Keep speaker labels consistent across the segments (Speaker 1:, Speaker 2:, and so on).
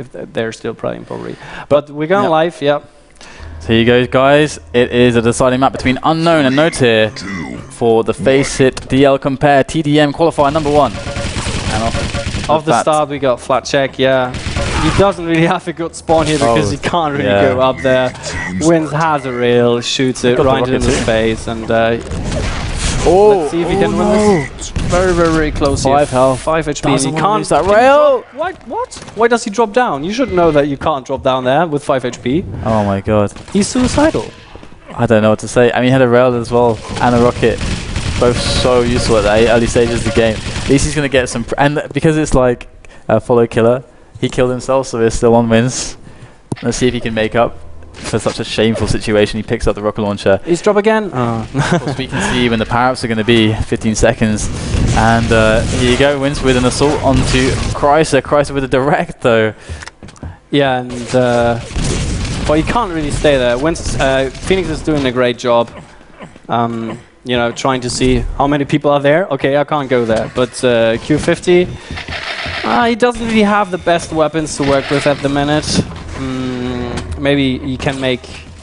Speaker 1: if they're still playing probably. But we're going live, yeah.
Speaker 2: So here you go, guys. It is a deciding map between Unknown and NoTear for the FACEIT DLCOMPARE TDM qualifier #1. And
Speaker 1: off the start, we got flat check, yeah. He doesn't really have a good spawn here because he can't really go up there. Wins has a rail, shoots it right into the face, and let's see if he can win this. Very, very, very close here.
Speaker 2: 5 health.
Speaker 1: 5 HP.
Speaker 2: He
Speaker 1: can't
Speaker 2: use that rail.
Speaker 1: What? Why does he drop down? You should know that you can't drop down there with 5 HP.
Speaker 2: Oh my god.
Speaker 1: He's suicidal.
Speaker 2: I don't know what to say. I mean, he had a rail as well and a rocket. Both so useful at the early stages of the game. At least he's going to get some... and because it's like a follow killer, he killed himself, so he's still on wins. Let's see if he can make up for such a shameful situation. He picks up the rocket launcher.
Speaker 1: He's drop again.
Speaker 2: Of course, we can see when the power-ups are going to be 15 seconds. And here you go, wins with an assault onto Chrysler. Chrysler with a direct, though.
Speaker 1: Yeah, and well, you can't really stay there. Phoenix is doing a great job. You know, trying to see how many people are there. Okay, I can't go there. But Q50, he doesn't really have the best weapons to work with at the minute. Maybe he can make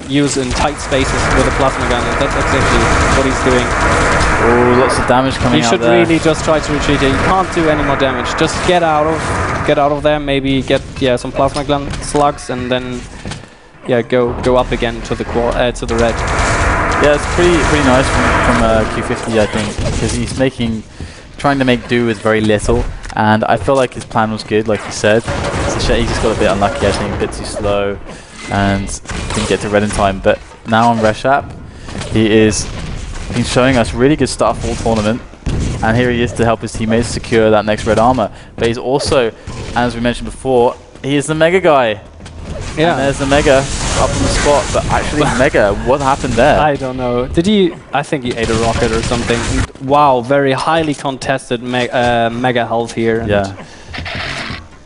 Speaker 1: use in tight spaces with a plasma gun. That's exactly what he's doing.
Speaker 2: Oh, lots of damage coming out there.
Speaker 1: He should really just try to retreat here. You can't do any more damage. Just get out of there. Maybe get some plasma gun slugs, and then go up again to the to the red.
Speaker 2: Yeah, it's pretty nice from Q50, I think, because he's trying to make do with very little, and I feel like his plan was good, like he said. It's a shame he just got a bit unlucky, I think, a bit too slow, and didn't get to red in time. But now on Reshap, he's been showing us really good stuff all tournament, and here he is to help his teammates secure that next red armor. But he's also, as we mentioned before, he is the mega guy. Yeah, and there's the mega up on the spot, but actually mega, what happened there?
Speaker 1: I don't know. I think he ate a rocket or something. Wow, very highly contested mega health here. And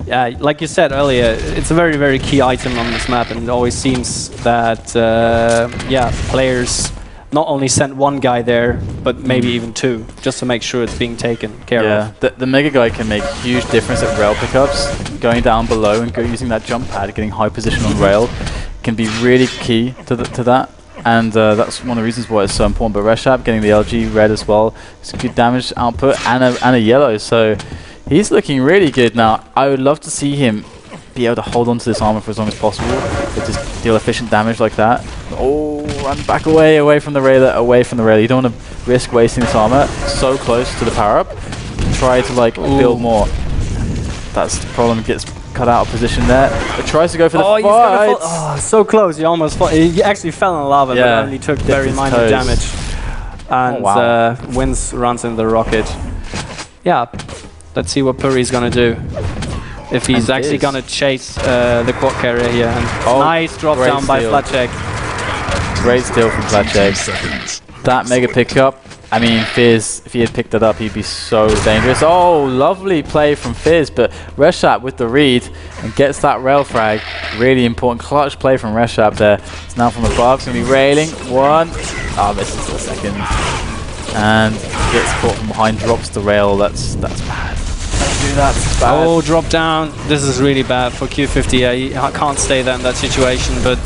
Speaker 1: yeah, like you said earlier, it's a very, very key item on this map, and it always seems that players not only send one guy there, but maybe even 2, just to make sure it's being taken care of.
Speaker 2: The mega guy can make huge difference at rail pickups. Going down below and using that jump pad, getting high position on rail, can be really key to that. And that's one of the reasons why it's so important. But Reshap getting the LG red as well, it's a good damage output and a yellow. So he's looking really good now. I would love to see him be able to hold on to this armor for as long as possible, but just deal efficient damage like that. Oh, run back away from the railer, You don't want to risk wasting this armor so close to the power up. Try to build more. That's the problem. Gets cut out of position there. But tries to go for the fight.
Speaker 1: Oh, so close. He almost he actually fell in lava, but only took very minor damage. And wins runs in the rocket. Yeah, let's see what Puri's gonna do. If he's actually going to chase the quad carrier here. And nice drop down by Flatcheck.
Speaker 2: Great steal from Flatcheck. That mega pickup. I mean, Fizz, if he had picked it up, he'd be so dangerous. Oh, lovely play from Fizz, but Reshap with the read and gets that rail frag. Really important. Clutch play from Reshap there. It's now from above. It's going to be railing. 1. Misses the second. And gets caught from behind. Drops the rail. That's bad. Do that. Bad.
Speaker 1: Oh, drop down. This is really bad for Q50. Yeah, he can't stay there in that situation, but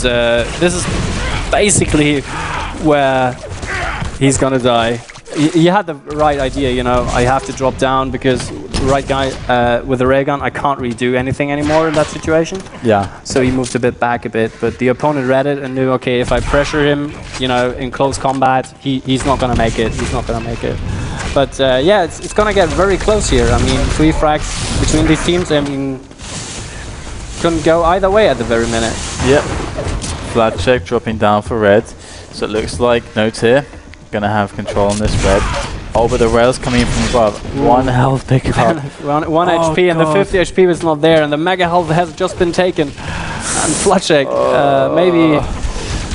Speaker 1: this is basically where he's gonna die. You had the right idea, you know. I have to drop down because the right guy with the ray gun, I can't really do anything anymore in that situation.
Speaker 2: Yeah.
Speaker 1: So he moved back a bit, but the opponent read it and knew, okay, if I pressure him, you know, in close combat, he's not gonna make it. But yeah, it's gonna get very close here. I mean, 3 frags between these teams. I mean, couldn't go either way at the very minute.
Speaker 2: Yep. Flat check dropping down for red. So it looks like NoTear gonna have control on this red. Oh, but the rail's coming in from above. 1 health pickup.
Speaker 1: 1 HP, and the 50 HP was not there, and the mega health has just been taken. And Flatcheck, maybe.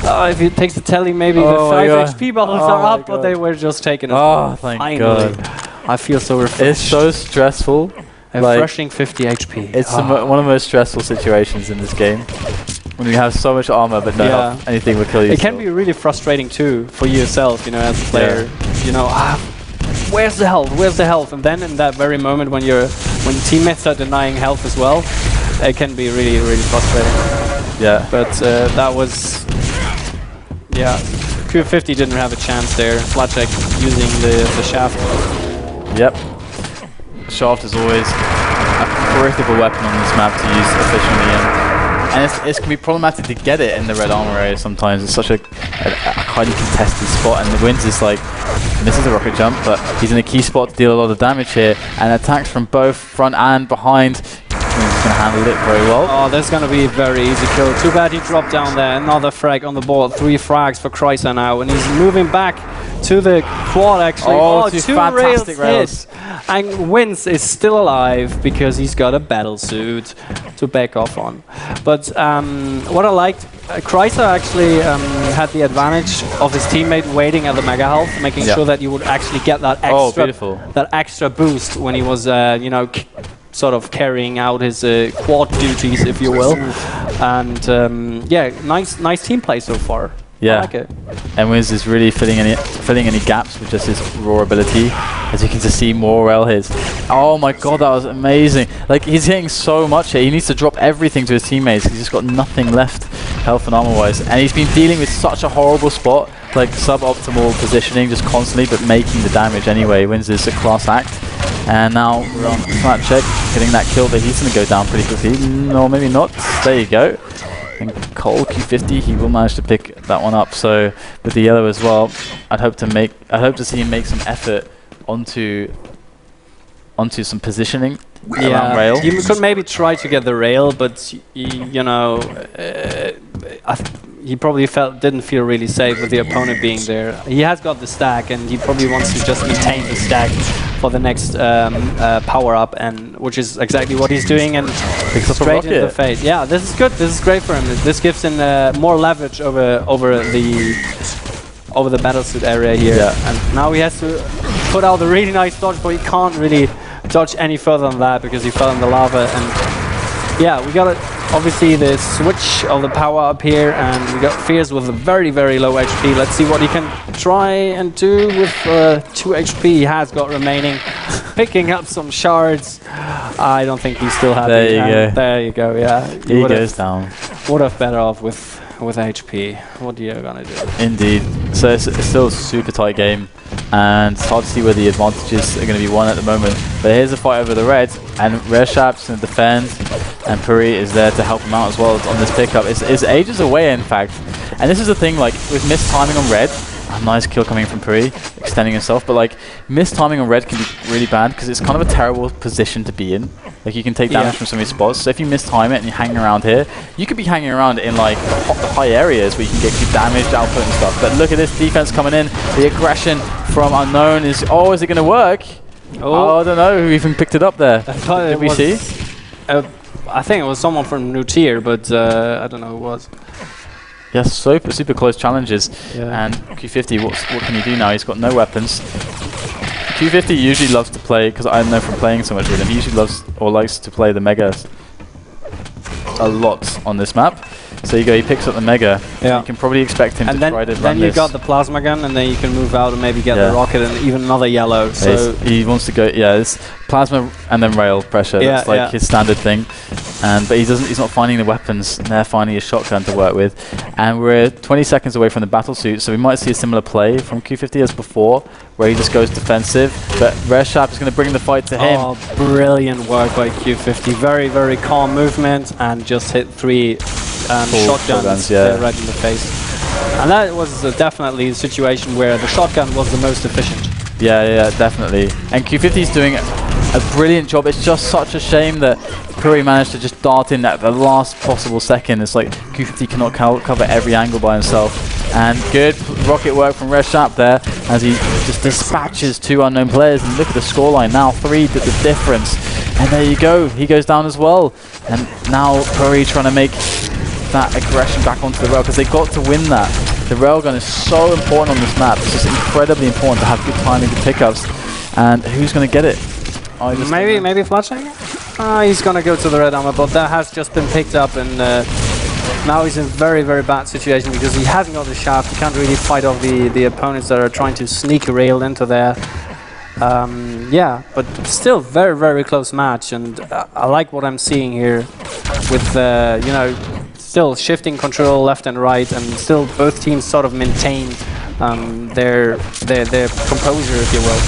Speaker 1: If it takes the telly, maybe the 5 HP bottles are up, but they were just taken.
Speaker 2: Thank God.
Speaker 1: I feel so refreshed.
Speaker 2: It's so stressful.
Speaker 1: A refreshing 50 HP.
Speaker 2: It's one of the most stressful situations in this game. When you have so much armor, but no health, anything will kill you.
Speaker 1: It can be really frustrating too for yourself, you know, as a player. You know, where's the health? And then in that very moment when your teammates are denying health as well, it can be really, really frustrating.
Speaker 2: Yeah.
Speaker 1: But that was, yeah, Q50 didn't have a chance there. Flatcheck using the shaft.
Speaker 2: Yep. Shaft is always a critical weapon on this map to use efficiently, and it can be problematic to get it in the red armor area sometimes. It's such a highly contested spot, and the Winds is like, this is a rocket jump, but he's in a key spot to deal a lot of damage here, and attacks from both front and behind. He's going to handle it very well.
Speaker 1: Oh, that's going to be a very easy kill. Too bad he dropped down there. Another frag on the board. 3 frags for Chrysler now, and he's moving back to the quad actually.
Speaker 2: Oh, two fantastic rails.
Speaker 1: And Wins is still alive because he's got a battle suit to back off on. But what I liked, Chrysler actually had the advantage of his teammate waiting at the mega health, making sure that you would actually get that extra boost when he was, you know, sort of carrying out his quad duties, if you will. And yeah, nice team play so far.
Speaker 2: Yeah,
Speaker 1: I like it.
Speaker 2: And Wiz is really filling any gaps with just his raw ability. As you can just see, more rail hits. Oh my god, that was amazing! Like, he's hitting so much here. He needs to drop everything to his teammates. He's just got nothing left, health and armor wise. And he's been dealing with such a horrible spot, like suboptimal positioning, just constantly, but making the damage anyway. Wins is a class act. And now we're on flat check, getting that kill, but he's going to go down pretty quickly. No, maybe not. There you go. And Cole Q50, he will manage to pick that one up. So with the yellow as well, I'd hope to see him make some effort onto some positioning around rail.
Speaker 1: You could maybe try to get the rail, but you know, he probably didn't feel really safe with the opponent being there. He has got the stack, and he probably wants to just maintain the stack for the next power up, and which is exactly what he's doing, and straight into the face. Yeah, this is good. This is great for him. This gives him more leverage over the battlesuit area here. Yeah. And now he has to put out a really nice dodge, but he can't really dodge any further than that because he fell in the lava. And yeah, we got obviously the switch of the power up here, and we got Fierce with a very, very low HP. Let's see what he can try and do with 2 HP he has got remaining. Picking up some shards. I don't think he's still happy.
Speaker 2: There you go.
Speaker 1: There you go, yeah.
Speaker 2: He goes down.
Speaker 1: Would have better off with HP. What are you gonna do?
Speaker 2: Indeed. So it's still a super tight game, and it's hard to see where the advantages are going to be won at the moment. But here's a fight over the red, and Reshap's going to defend, and Puri is there to help him out as well on this pickup. It's ages away, in fact. And this is the thing, like, with missed timing on red, a nice kill coming from Puri, extending himself, but like, missed timing on red can be really bad because it's kind of a terrible position to be in. Like, you can take damage from some of these spots. So if you mistime it and you hang around here, you could be hanging around in like the high areas where you can get good damage output and stuff. But look at this defense coming in. The aggression from Unknown is, oh, is it going to work? Oh, I don't know who even picked it up there. Did we see?
Speaker 1: I think it was someone from NoTear, but I don't know who it was.
Speaker 2: Yes, super close challenges. Yeah. And Q50, what can he do now? He's got no weapons. Q50 usually loves to play, because I know from playing so much with him, he usually loves or likes to play the Mega a lot on this map. So you go, he picks up the Mega. Yeah. You can probably expect him to try to run
Speaker 1: then you got the plasma gun, and then you can move out and maybe get the rocket and even another yellow. So
Speaker 2: he wants to go, it's plasma and then rail pressure. That's like his standard thing. But he's not finding the weapons. They're finding a shotgun to work with. And we're 20 seconds away from the battle suit, so we might see a similar play from Q50 as before, where he just goes defensive. But Reshap is going to bring the fight to him.
Speaker 1: Oh, brilliant work by Q50. Very, very calm movement, and just hit 3 shotguns right in the face. And that was definitely the situation where the shotgun was the most efficient.
Speaker 2: Yeah, definitely. And Q50 is doing a brilliant job. It's just such a shame that Puri managed to just dart in at the last possible second. It's like Q50 cannot cover every angle by himself. And good rocket work from Reshap there as he just dispatches 2 unknown players. And look at the scoreline now, 3 did the difference. And there you go, he goes down as well. And now Puri trying to make that aggression back onto the rail, because they got to win that. The railgun is so important on this map. It's just incredibly important to have good timing to pickups. And who's going to get it?
Speaker 1: Maybe Flatcheck? He's going to go to the red armor, but that has just been picked up, and now he's in a very, very bad situation because he hasn't got the shaft. He can't really fight off the opponents that are trying to sneak a rail into there. Yeah, but still very, very close match, and I like what I'm seeing here. with you know, still shifting control left and right, and still both teams sort of maintain their composure, if you will.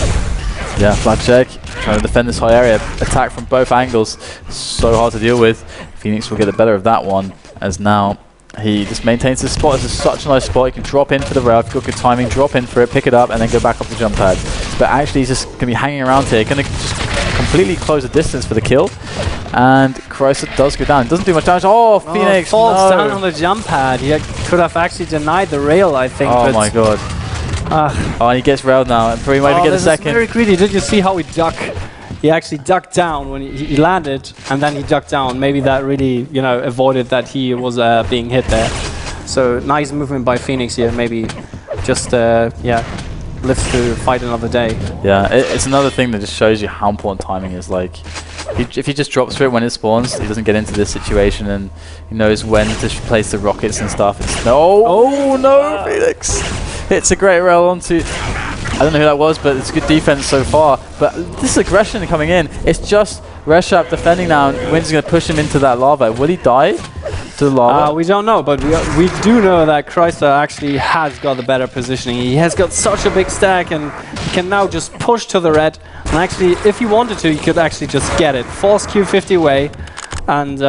Speaker 2: Yeah, flat check, trying to defend this high area, attack from both angles, so hard to deal with. Phoenix will get the better of that one, as now he just maintains his spot. This is such a nice spot. You can drop in for the rail. If you've got good timing, drop in for it, pick it up, and then go back up the jump pad. But actually, he's just going to be hanging around here. Going to just completely close the distance for the kill. And Chrysler does go down. Doesn't do much damage. Oh, Phoenix
Speaker 1: falls down on the jump pad. He could have actually denied the rail, I think.
Speaker 2: Oh my god. Oh, and he gets railed now. And probably might even get a second.
Speaker 1: Very greedy. Did you see how he ducked? He actually ducked down when he landed, and then he ducked down. Maybe that really, you know, avoided that he was being hit there. So nice movement by Phoenix here. Maybe just yeah, lives to fight another day.
Speaker 2: Yeah, it's another thing that just shows you how important timing is. Like, if he just drops for it when it spawns, he doesn't get into this situation, and he knows when to place the rockets and stuff. It's no, Phoenix hits a great rail onto. I don't know who that was, but it's good defense so far. But this aggression coming in, it's just Reshap defending now, and Wynn's going to push him into that lava. Will he die to the lava?
Speaker 1: We don't know, but we do know that Chrysler actually has got the better positioning. He has got such a big stack, and he can now just push to the red. And actually, if he wanted to, he could actually just get it. Force Q50 away, and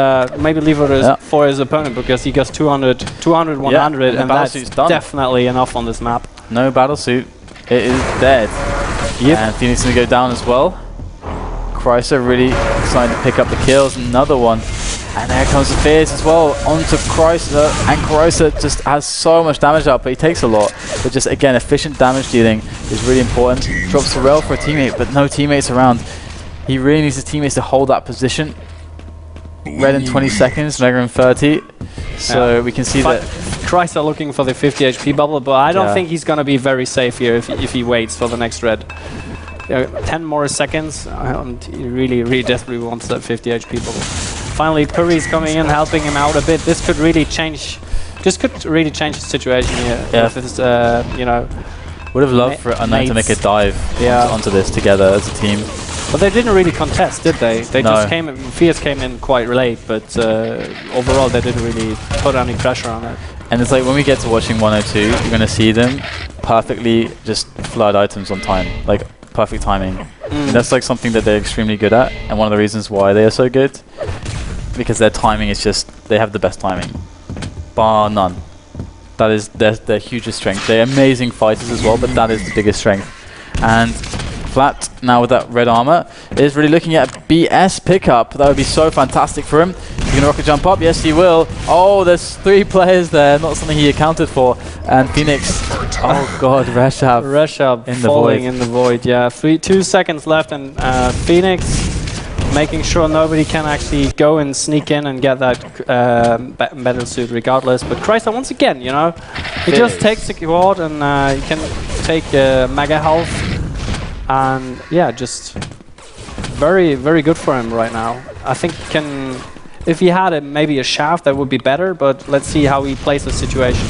Speaker 1: maybe leave it for his opponent, because he gets 200, 100, and that's definitely enough on this map.
Speaker 2: No battle suit. It is dead. Yep. And Phoenix is going to go down as well. Chrysler really excited to pick up the kills. Another one. And there comes the Fierce as well onto Chrysler. And Chrysler just has so much damage out, but he takes a lot. But just, again, efficient damage dealing is really important. Drops the rail for a teammate, but no teammates around. He really needs his teammates to hold that position. Red in 20 seconds, Mega in 30. So we can see that
Speaker 1: Chrysler looking for the 50 HP bubble, but I don't think he's going to be very safe here if he waits for the next red. 10 more seconds, and he really desperately wants that 50 HP bubble. Finally, Puri's coming in, helping him out a bit. This could really change. This could really change the situation here.
Speaker 2: Yeah.
Speaker 1: If it's, you know,
Speaker 2: would have loved for Unknown to make a dive onto this together as a team.
Speaker 1: But they didn't really contest, did they? They just came in, Fierce came in quite late, but overall they didn't really put any pressure on it.
Speaker 2: And it's like when we get to watching 102, you're going to see them perfectly just flood items on time, like perfect timing. And that's like something that they're extremely good at, and one of the reasons why they are so good, because their timing is just, they have the best timing, bar none. That is their hugest strength. They're amazing fighters as well, but that is the biggest strength. And Flat, now with that red armor, is really looking at a BS pickup. That would be so fantastic for him. He's going to rocket jump up. Yes, he will. Oh, there's 3 players there. Not something he accounted for. And Phoenix, oh god,
Speaker 1: Reshab
Speaker 2: in
Speaker 1: falling in the void. Yeah, 2 seconds left, and Phoenix making sure nobody can actually go and sneak in and get that metal suit regardless. But Chrysler, once again, you know, he just takes the quad, and he can take mega health. And yeah, just very good for him right now. I think he can, if he had maybe a shaft, that would be better, but let's see how he plays the situation.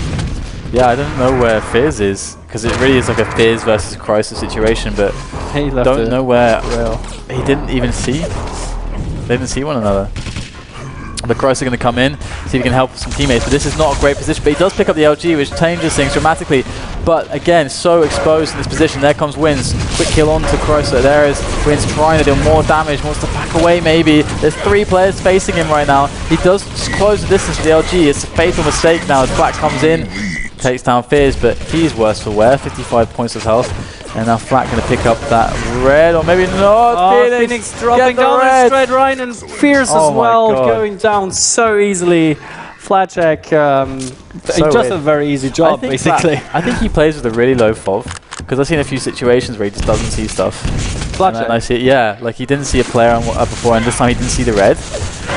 Speaker 2: Yeah, I don't know where Fizz is, because it really is like a Fizz versus Chrysler situation, but
Speaker 1: he left
Speaker 2: don't know where. Well, he didn't even see. They didn't see one another. But Chrysler going to come in, see if he can help some teammates. But this is not a great position. But he does pick up the LG, which changes things dramatically. But again, so exposed in this position. There comes Wins. Quick kill on to Chrysler. There is Wins trying to do more damage. Wants to back away maybe. There's 3 players facing him right now. He does just close the distance to the LG. It's a fatal mistake now as Black comes in. Takes down Fizz, but he's worse for wear. 55 points of health. And now Flat going to pick up that red, or maybe not.
Speaker 1: Oh, Phoenix dropping down the straight line, and Fierce as well, going down so easily. Flat check, just a very easy job, basically.
Speaker 2: I think he plays with a really low FOV, because I've seen a few situations where he just doesn't see stuff.
Speaker 1: Flat check.
Speaker 2: And I see it, yeah, like he didn't see a player before, and this time he didn't see the red.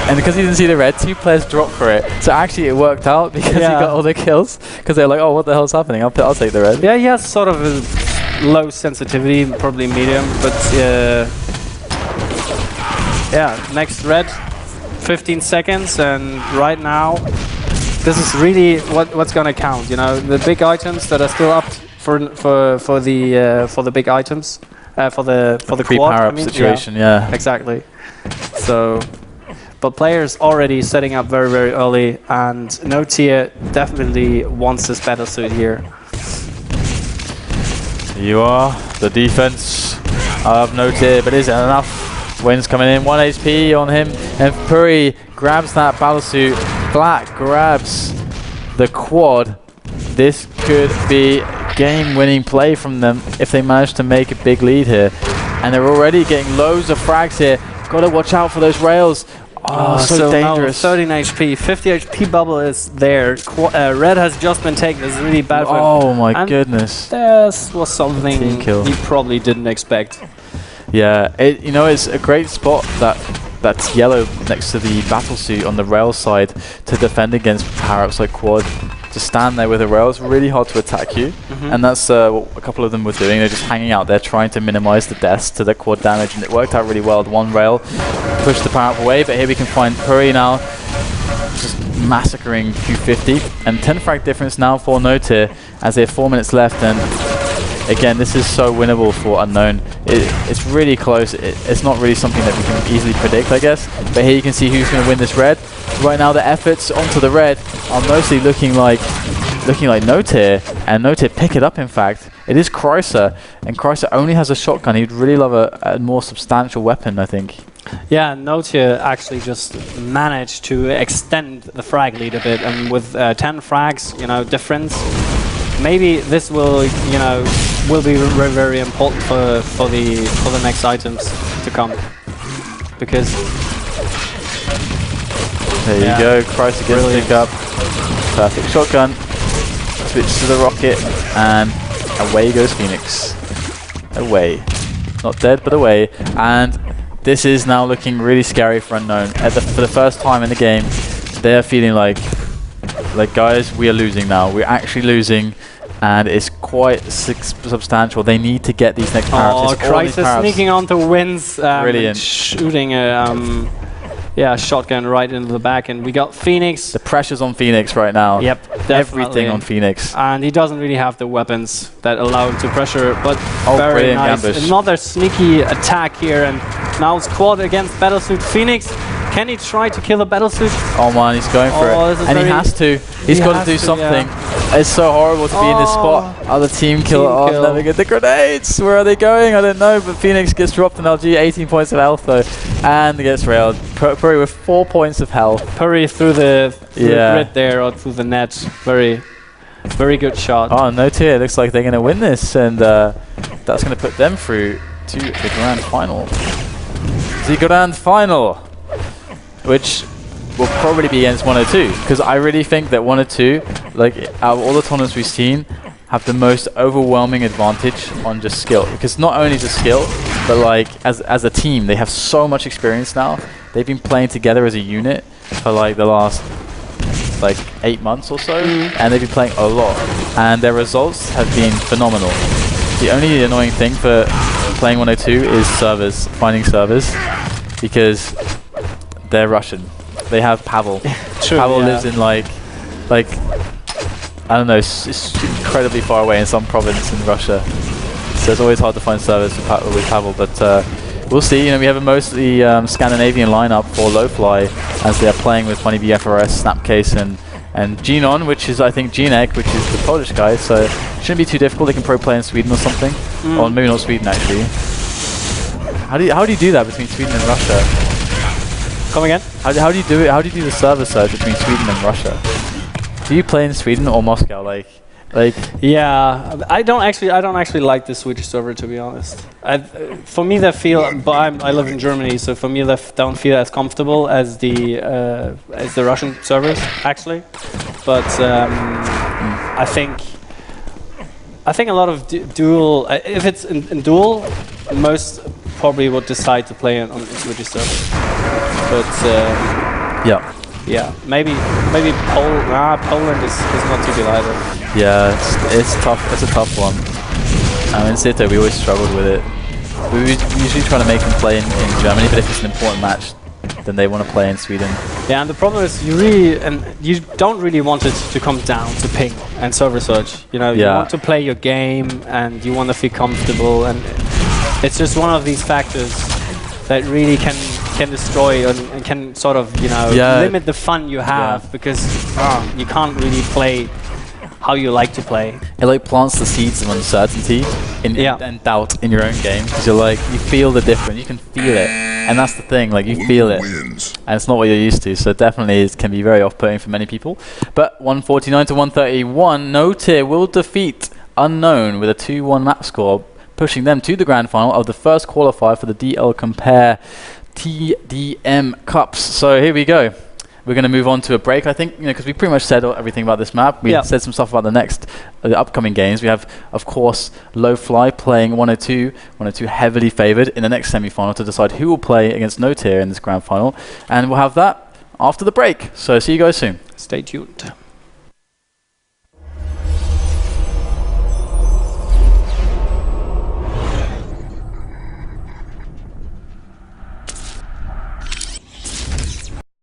Speaker 2: And because he didn't see the red, 2 players dropped for it. So actually it worked out because he got all the kills, because they're like, oh, what the hell's happening? I'll take the red.
Speaker 1: Yeah, he has sort of a low sensitivity, probably medium, but yeah, next red, 15 seconds, and right now this is really what's going to count. You know, the big items that are still up for the big items, for the quad,
Speaker 2: power up situation. Yeah,
Speaker 1: exactly. So But players already setting up very, very early, and NoTear definitely wants this battlesuit here.
Speaker 2: You are the defense of NoTear, but is it enough? Wins coming in, 1 HP on him, and Puri grabs that battlesuit. Black grabs the quad. This could be game-winning play from them if they manage to make a big lead here. And they're already getting loads of frags here. Got to watch out for those rails. Oh, so dangerous.
Speaker 1: 13 HP, 50 HP bubble is there. Red has just been taken. This is really bad for him.
Speaker 2: Oh my goodness.
Speaker 1: This was something he probably didn't expect.
Speaker 2: Yeah, it's a great spot that's yellow next to the battlesuit on the rail side to defend against power-ups like Quad. To stand there with a rail is really hard to attack you, and that's what a couple of them were doing. They're just hanging out there trying to minimize the deaths to the Quad damage, and it worked out really well. The one rail pushed the power-up away, but here we can find Puri now just massacring Q50, and 10 frag difference now for NoTear as they have 4 minutes left. And again, this is so winnable for Unknown. It's really close. It's not really something that we can easily predict, I guess. But here you can see who's going to win this red. Right now, the efforts onto the red are mostly looking like NoTear, and NoTear pick it up. In fact, it is Chrysler, and Chrysler only has a shotgun. He'd really love a more substantial weapon, I think.
Speaker 1: Yeah, NoTear actually just managed to extend the frag lead a bit, and with 10 frags, difference. Maybe this will, will be very, very important for the next items to come, because
Speaker 2: there you go. Chrysler gets to pick up. Perfect shotgun. Switch to the rocket, and away goes Phoenix. Away, not dead, but away. And this is now looking really scary for Unknown. For the first time in the game, they're feeling like guys, we are losing now. We're actually losing, and it's quite substantial. They need to get these next power-ups.
Speaker 1: Oh, Chrysler sneaking onto wins.
Speaker 2: Brilliant.
Speaker 1: Shooting a shotgun right into the back, and we got Phoenix.
Speaker 2: The pressure's on Phoenix right now.
Speaker 1: Yep, definitely.
Speaker 2: Everything on Phoenix.
Speaker 1: And he doesn't really have the weapons that allow him to pressure, but very nice.
Speaker 2: Ambush.
Speaker 1: Another sneaky attack here, and now it's Quad against Battlesuit Phoenix. Can he try to kill the Battlesuit?
Speaker 2: Oh man, he's going for it. And he has to. He's got to do something. Yeah. It's so horrible to be in this spot. Oh, the team kill. Oh, never get the grenades. Where are they going? I don't know, but Phoenix gets dropped in LG. 18 points of health though. And gets railed. Puri with 4 points of health. Puri through the grid there, or through the net. Very, very good shot. Oh, NoTear. Looks like they're going to win this, and that's going to put them through to the grand final. The grand final, which will probably be against 102, because I really think that 102, out of all the tournaments we've seen, have the most overwhelming advantage on just skill. Because not only just skill, but as a team, they have so much experience now. They've been playing together as a unit for the last 8 months or so, and they've been playing a lot, and their results have been phenomenal. The only annoying thing for playing 102 is servers, finding servers, because they're Russian. They have Pavel.
Speaker 1: True,
Speaker 2: Pavel lives in I don't know, it's incredibly far away in some province in Russia. So it's always hard to find servers with Pavel, but we'll see. We have a mostly Scandinavian lineup for low fly, as they are playing with Honeybee FRS, Snapcase, and Genon, which is I think Genek, which is the Polish guy. So it shouldn't be too difficult. They can probably play in Sweden or something, or maybe not Sweden actually. How do you do that between Sweden and Russia?
Speaker 1: Come again?
Speaker 2: How do you do it? How do you do the server search between Sweden and Russia? Do you play in Sweden or Moscow?
Speaker 1: Yeah, I don't actually like the Swedish server, to be honest. For me, they feel. But I live in Germany, so for me, they don't feel as comfortable as the Russian servers actually. But I think a lot of dual. If it's in dual, most probably would decide to play on the Swedish server. But yeah, maybe Poland is not too good either.
Speaker 2: Yeah, it's tough. It's a tough one. In Sito, we always struggled with it. We usually try to make them play in Germany, but if it's an important match, then they want to play in Sweden.
Speaker 1: Yeah, and the problem is you don't really want it to come down to ping and server search. You want to play your game and you want to feel comfortable, and it's just one of these factors that really can can destroy and can sort of, you know, limit the fun you have because you can't really play how you like to play.
Speaker 2: It like plants the seeds of uncertainty and doubt in your own game, because you're like, you feel the difference, you can feel it, and that's the thing, like you feel it, and it's not what you're used to, so definitely it can be very off-putting for many people. But 149 to 131, NoTear will defeat Unknown with a 2-1 map score, pushing them to the grand final of the first qualifier for the DLCOMPARE TDM Cups. So here we go. We're going to move on to a break, I think, you know, because we pretty much said everything about this map. We said some stuff about the upcoming games. We have, of course, Low Fly playing 102 heavily favoured in the next semi-final to decide who will play against NoTear in this grand final. And we'll have that after the break. So see you guys soon.
Speaker 1: Stay tuned.